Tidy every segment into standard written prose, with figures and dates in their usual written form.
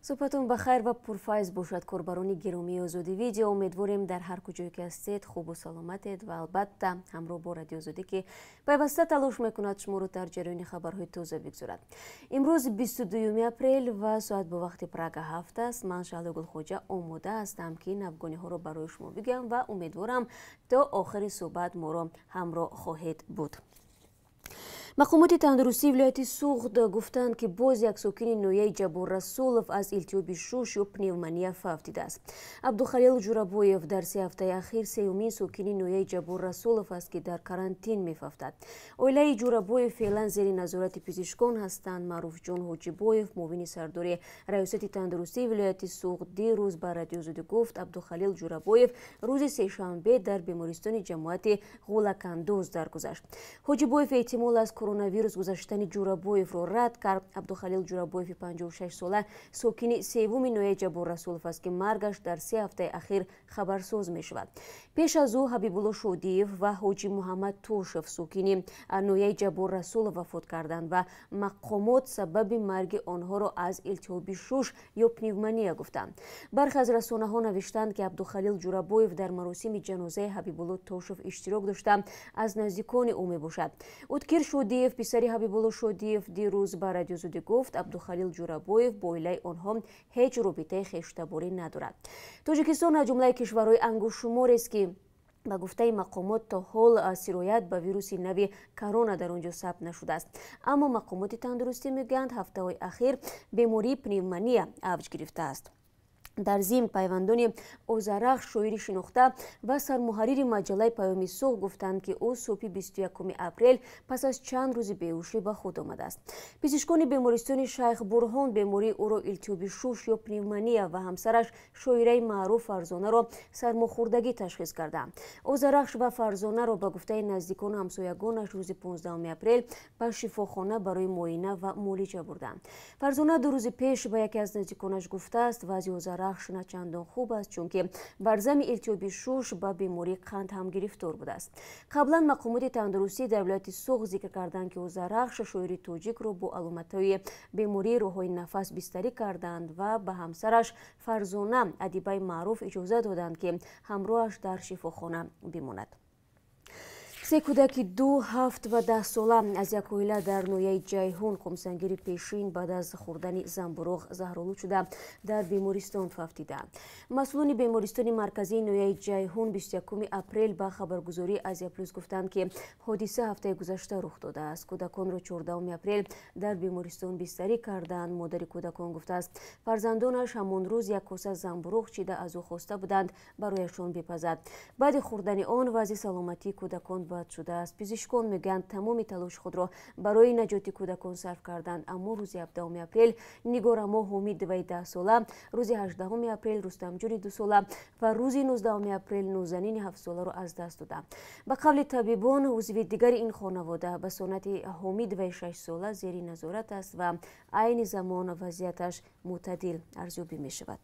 صبحتون بخیر و پرفیض باشد کاربران گرامی آزادیویدیو. امیدواریم در هر کجایی که هستید خوب و سلامتید و البته همراه با رادیو آزادی که پیوسته تلاش میکند شما رو در جریان خبرهای تازه بگذارد. امروز 22 اپریل و ساعت به وقت پراگ 7 است. من شعله گلخوجه آماده هستم که این افغانی ها رو برای شما بگم و امیدوارم تا آخر صحبت ما رو همراه خواهید بود. مقامات تندرستی ولایت سوخت گفتند که باز یک ساکن نویه جبور رسولف از التیاب شوش یا پنیومانیا فافتیده است. عبدالخلیل جورابویف در 3 هفته اخیر سومین ساکن نویه جبور رسولف است که در کارانتین می‌افتد. عائله جورابویف فعلا زیر نظارت پزشکان هستند. معروف جان حاجیبویف معاون سردار ریاست تندرستی ولایت سوخت دیروز به رادیو آزادی گفت عبدالخلیل جورابویف روز سه‌شنبه در بیمارستان جماعت غولک‌اندوز درگذشت. حاجیبویف احتمال است کرونا ویروس گذشتن جورابویف را رد کرد. عبدالخلیل جورابویف 56 ساله ساکن سوم نویه جبور رسولف است که مرگش در 3 هفته اخیر خبرساز می شود. پیش از او حبیبالله شودیف و حاجی محمد توشف ساکن نویه جبور رسولف وفات کردند و مقامات سبب مرگ آنها را از التهاب شوش یا پنیومانیا گفتند. برخی از رسانه ها نوشتند که عبدالخلیل جورابویف در مراسم جنازه حبیبالله توشف اشتراک داشته از نزدیکان او می باشد. ادکیر شودیف پسری حبیبالله شودیف دیروز به رادیو آزادی گفت عبدالخلیل جورابویف با عائله آنها هیچ رابطه خویشتباری ندارد. تاجیکستان از جمله کشورهای انگشت‌شمار است که با گفته مقامات تا حال سرایت به ویروس نوی کرونا در آنجا ثبت نشده است. اما مقامات تندرستی میگویند هفته‌های اخیر بیماری پنیومانیا اوج گرفته است. در ضمن پیوندان اوزارخ شاعری شناخته و سرمحرر مجله پیام صبح گفتند که او صبح 21 اپریل پس از چند روز بیهوشی به خود آمده است. پزشکان بیمارستان شیخ برهان بیماری او را التهاب شوش یا پنیومانیا و همسرش شاعره معروف فرزانه را سرماخوردگی تشخیص کردند. اوزارخش و فرزانه را به گفته نزدیکان و همسایگانش روز 15 اپریل به شفاخانه برای معاینه و معالجه بردند. فرزانه 2 روز پیش به یکی از نزدیکانش گفته است وضع رخش نه چندان خوب است چون که بر ضمن التهاب شوش با بیماری قند هم گرفتار بوده است. قبلا مقامات تندرستی در ولایت سوخت ذکر کردند که اوزارخش شاعر تاجیک را با علامت‌های بیماری راه‌های نفس بستری کردند و به همسرش فرزانه ادیبه معروف اجازه دادند که همراهش در شفاخانه بماند. 3 کودک 2, 7 و 10 ساله از یک عائله در نویه جیهون خمسنگیری پیشین بعد از خوردن زنبورق زهرآلود شده در بیمارستان فافتیدند. مسئولان بیمارستان مرکزی نویه جیهون 21 اپریل به خبرگزاری آزیا پلاس گفتند که حادثه هفته گذشته رخ داده است. کودکان را 14 اپریل در بیمارستان بستری کردند. مادر کودکان گفته است فرزندانش همان روز یک کاسه زنبورق چیده از او خواسته بودند برایشان بپزد. بعد خوردن آن وضع سلامتی کودکان بد شده است. پزشکان میگویند تمام تلاش خود را برای نجات کودکان صرف کردند اما روز 17 اپریل نگارما حمید 12 ساله، روز 18 اپریل رستم جوری 2 ساله و روز 19 اپریل نوزنین 7 ساله را از دست دادند. به قول طبیبان عضو دیگر این خانواده به سنت حمید 6 ساله زیر نظارت است و عین زمان وضعیتش معتدل ارزیابی می شود.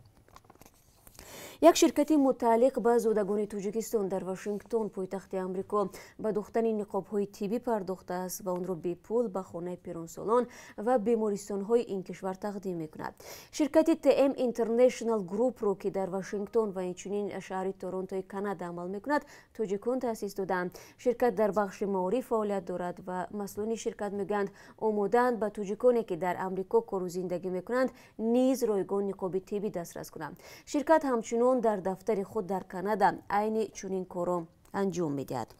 یک شرکت متعلق به زادگان تاجیکستان در واشنگتن پایتخت آمریکا به دوختن نقاب‌های طبی پرداخته است و آن را بی پول به خانه پیرانسالان و بیمارستان‌های این کشور تقدیم می‌کند. شرکت TM اینترنشنال گروپ را که در واشنگتن و همچنین شهر تورنتو کانادا عمل می‌کند تاجیکان تأسیس دادند. شرکت در بخش معارف فعالیت دارد و مسئولان شرکت می‌گویند آماده‌اند به تاجیکانی که در آمریکا کار و زندگی می‌کنند نیز رایگان نقاب طبی دسترس کنند. شرکت همچنین در دفتر خود در کانادا عین چنین کارو انجام می‌دهد.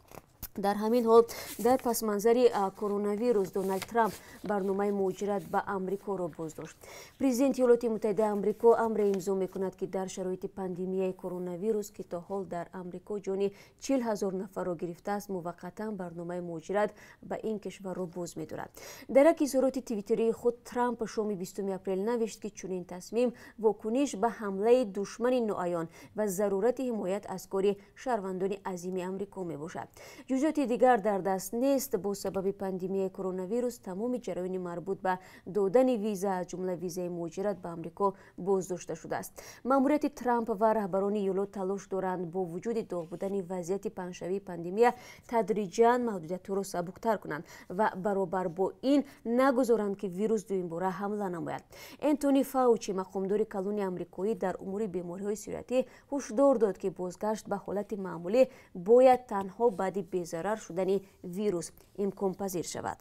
در همین حال در پس منظر کرونا ویروس دونالد ترامپ برنامه مهاجرت به آمریکا را بازداشت. پرزیدنت ایالات متحده آمریکا امر امضا می‌کند که در شرایط پاندمی کرونا ویروس که تا حال در آمریکا جان 40,000 نفر را گرفته است موقتا برنامه مهاجرت به این کشور را باز می‌دارد. در یک اظهارات توییتری خود ترامپ شام 20 اپریل نوشت که چنین تصمیم واکنش به حمله دشمن ناعیان و ضرورت حمایت از کار شهروندان عظیم آمریکا میباشد. جزئیات دیگر در دست نیست. با سبب پاندمی کرونا ویروس تمام جریان مربوط به دادن ویزا از جمله ویزای مهاجرت به آمریکا بازداشته شده است. ماموریت ترامپ و رهبران ایالات تلاش دارند با وجود داغ بودن وضعیت پنجشنبه پاندمی تدریجاً محدودیت‌ها را سبک‌تر کنند و برابر با این نگذارند که ویروس دومین باره حمله نماید. انتونی فاوچی مقامدار کلون آمریکایی در امور بیماری‌های سیرتی هشدار داد که بازگشت به حالت معمولی باید تنها بعد بی‌ضرر شدن ویروس امکان پذیر شود.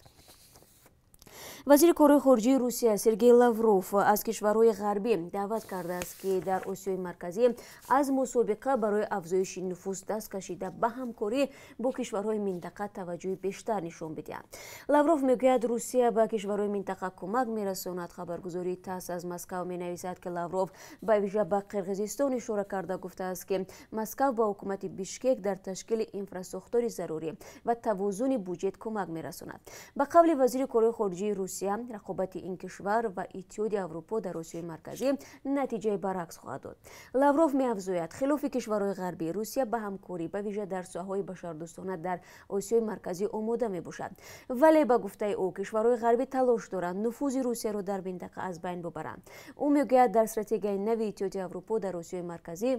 وزیر کارهای خارجه روسیه سرگئی لاوروف از کشورهای غربی دعوت کرده است که در آسیای مرکزی از مسابقه برای افزایش نفوذ دست کشیده به همکاری با کشورهای منطقه توجه بیشتر نشان بدهند. لاوروف میگوید روسیه به کشورهای منطقه کمک میرساند. خبرگزاری تاس از مسکو مینویسد که لاوروف به ویژه به قرقیزستان اشاره کرده گفته است که مسکو به حکومت بیشکک در تشکیل انفراستراکچور ضروری و توازن بودجه کمک میرساند. به قول وزیر کارهای خارجه روسیه رقابت این کشور و اتحاد اروپا در آسیای مرکزی نتیجه برعکس خواهد داد. لاوروف می‌افزاید خلاف کشورهای غربی روسیه به همکاری به ویژه در ساحه‌های بشردوستانه در آسیای مرکزی آماده میباشد، ولی به گفته او کشورهای غربی تلاش دارند نفوذ روسیه را در منطقه از بین ببرند. او میگوید در استراتژی نوی اتحاد اروپا در آسیای مرکزی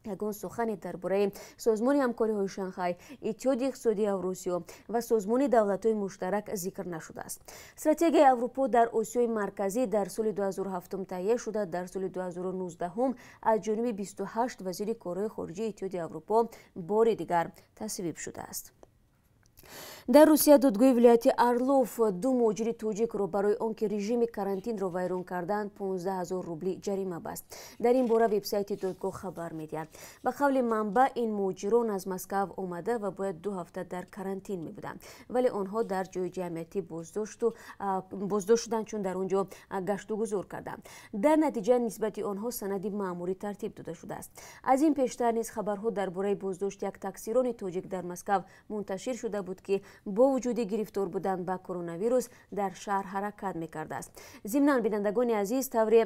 یگان سخن درباره سازمان همکاری‌های شانگهای، اتحاد اقتصادی اوراسیا و سازمان دولت‌های مشترک ذکر نشده است. استراتژی اروپا در آسیای مرکزی در سال 2007 تهیه شده. در سال 2019 هم از جانب 28 وزیر کارهای خارجه اتحاد اروپا بار دیگر تصویب شده است. در روسیه دادگاه ولایت اورلوف دو مهاجر تاجیک را برای آنکه رژیم کارانتین را ویران کردند 15,000 روبل جریمه بست. در این باره وبسایت دادگاه خبر می‌دهد. به قول منبع این مهاجران از مسکو آمده و باید 2 هفته در کارانتین می‌بودند، ولی آنها در جای جمعیتی بازداشت شدند چون در آنجا گشت و گذار کردند. در نتیجه نسبت آنها سند مأموری ترتیب داده شده است. از این پیشتر نیز خبرها درباره بازداشت یک تاکسیران تاجیک در مسکو منتشر شده بود که با وجود گرفتار بودن به کرونا ویروس در شهر حرکت می‌کرده است. ضمناً بینندگان عزیز، طوری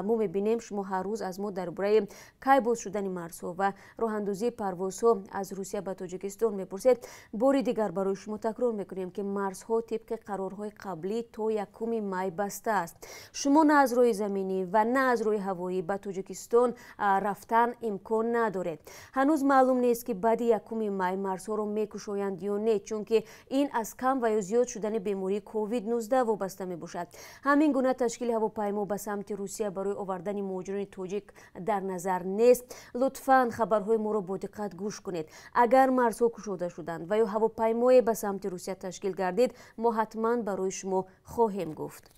ما می‌بینیم شما هر روز از ما درباره کی باز شدن مرزها و راه اندازی پروازها از روسیه به تاجیکستان می‌پرسید. بار دیگر برای شما تکرار می‌کنیم که مرزها طبق قرارهای قبلی تا 1 می بسته است. شما نه از راه زمینی و نه از راه هوایی به تاجیکستان رفتن امکان ندارید. هنوز معلوم نیست که بعد 1 می مرزها را می‌گشایند یا نه، چون که این از کم و یا زیاد شدن بیماری کووید 19 وابسته می باشد. همین گونه تشکیل هواپیما به سمت روسیه برای آوردن مهاجران تاجیک در نظر نیست. لطفاً خبرهای ما را با دقت گوش کنید. اگر مرزها گشوده شدند و یا هواپیمای به سمت روسیه تشکیل گردید، ما حتما برای شما خواهیم گفت.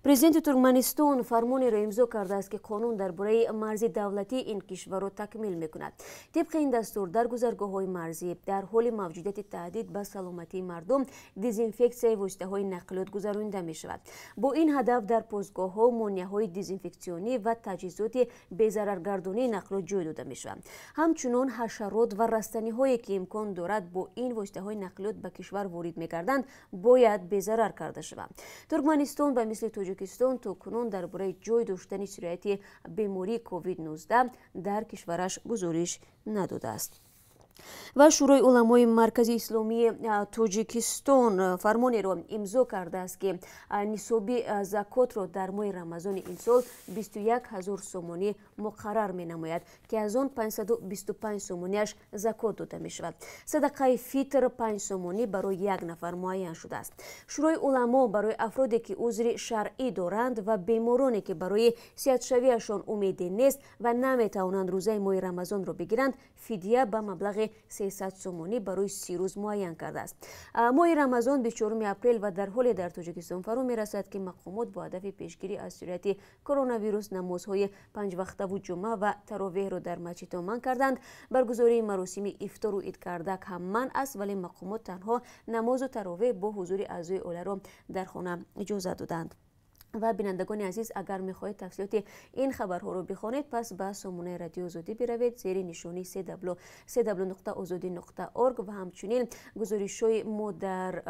پرزیدنت ترکمنستان فرمانی را امضا کرده است که قانون درباره مرز دولتی این کشور را تکمیل می‌کند. طبق این دستور در گذرگاه‌های مرزی در حال موجودیت تهدید به سلامتی مردم دزینفکسیای واسطه‌های نقلیات گذرانده می‌شود. با این هدف در پستگاه‌ها مانع‌های دزینفکسیونی و تجهیزات بی‌ضررگردانی نقلیات جای داده می‌شوند. همچنین حشرات و رستنی‌هایی که امکان دارد با این واسطه‌های نقلیات به کشور وارد می‌گردند باید بی‌ضرر کرده شوند. ترکمنستان به مثل تاجیکستان تاکنون درباره جای داشتن سرایت بیماری کووید 19 در کشورش گزارش نداده است. و شورای علمای مرکزی اسلامی تاجیکستان فرمانی را امضا کرده است که نصاب زکات را در ماه رمضان این سال 21,000 سومانی مقرر می نماید که از آن 525 سومانیش زکات داده می شود. صدقه فطر 5 سومانی برای 1 نفر معین شده است. شورای علما برای افرادی که عذر شرعی دارند و بیمارانی که برای صحت‌شویشان امیدی نیست و نمی توانند روزه ماه رمضان را بگیرند فدیه به مبلغ 300 سومانی برای 30 روز معین کرده است. ماه رمضان 24 اپریل و در حال در تاجیکستان فرا میرسد که مقامات با هدف پیشگیری از سرایت کرونا ویروس نمازهای 5 وقته و جمعه و تراویح را در مسجدها منع کردند. برگزاری مراسم افطار و عید کردک هم منع است، ولی مقامات تنها نماز و تراویح با حضور اعضای عائله را در خانه اجازه دادند. و بینندگان عزیز اگر میخواهید تفصیلات این خبرها رو بخوانید پس به سامانه رادیو آزادی بروید زیر نشانی www.ozodi.org و همچنین گزارش‌های ما در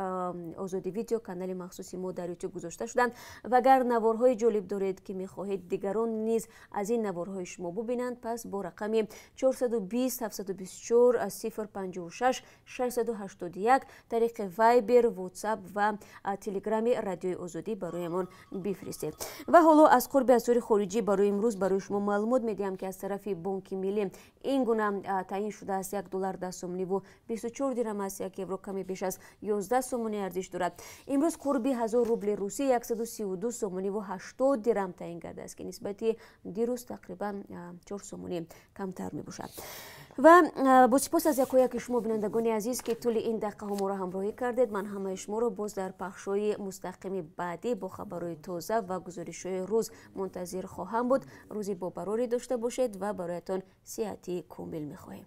آزادی ویدیو کانال مخصوصی ما در یوتیوب گذاشته شدند و اگر نوارهای جالب دارید که میخواهید دیگران نیز از این نوارهای شما ببینند پس با رقم 420 724 056 681 طریق وایبر، واتساپ و تلگرام رادیو آزادی برایمان بفرستید. و حالا از قرب اسعار خارجی برای امروز برای شما معلومات میدیم که از طرف بانک ملی این گونه تعیین شده است $1 10 سومنی و 24 درهم است. یک یورو کمی بیش از 11 سومنی ارزش دارد. امروز قرب 1000 روبل روسی 132 سومنی و 80 درهم تعیین کرده است که نسبت دیروز تقریبا 4 سومنی کمتر می باشد. و با سپاس از یکایک شما بینندگان عزیز که طول این دقیقه ها ما را همراهی کردید. من همه شما را باز در پخش‌های مستقیم بعدی با خبرهای تازه و گزارش‌های روز منتظر خواهم بود. روزی با براری داشته باشید و برایتان صحتی کامل می‌خواهیم.